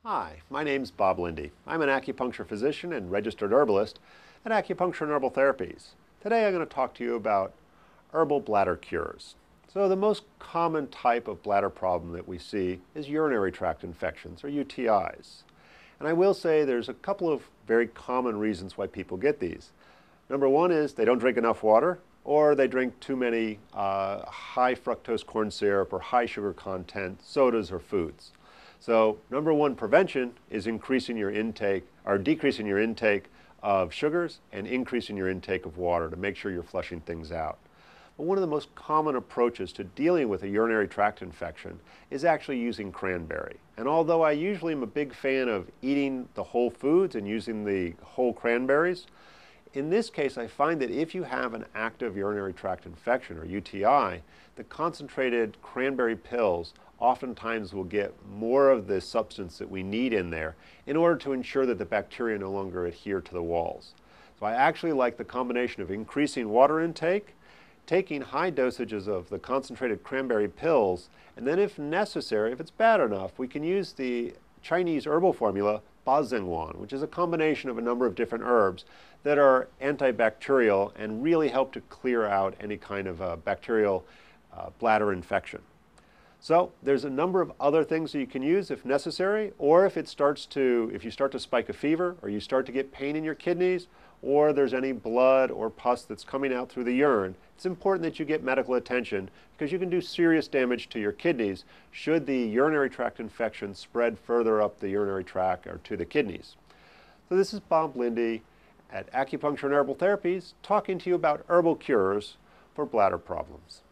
Hi, my name's Bob Linde. I'm an acupuncture physician and registered herbalist at Acupuncture and Herbal Therapies. Today I'm going to talk to you about herbal bladder cures. So the most common type of bladder problem that we see is urinary tract infections, or UTIs. And I will say there's a couple of very common reasons why people get these. Number one is they don't drink enough water, or they drink too many high fructose corn syrup or high sugar content sodas or foods. So number one prevention is increasing your intake or decreasing your intake of sugars and increasing your intake of water to make sure you're flushing things out. But one of the most common approaches to dealing with a urinary tract infection is actually using cranberry. And although I usually am a big fan of eating the whole foods and using the whole cranberries, in this case I find that if you have an active urinary tract infection or UTI, the concentrated cranberry pills oftentimes will get more of the substance that we need in there in order to ensure that the bacteria no longer adhere to the walls. So I actually like the combination of increasing water intake, taking high dosages of the concentrated cranberry pills, and then if necessary, if it's bad enough, we can use the Chinese herbal formula Ba Zheng, which is a combination of a number of different herbs that are antibacterial and really help to clear out any kind of bacterial bladder infection. So there's a number of other things that you can use if necessary, or if you start to spike a fever, or you start to get pain in your kidneys, or there's any blood or pus that's coming out through the urine, it's important that you get medical attention because you can do serious damage to your kidneys should the urinary tract infection spread further up the urinary tract or to the kidneys. So this is Bob Linde at Acupuncture and Herbal Therapies talking to you about herbal cures for bladder problems.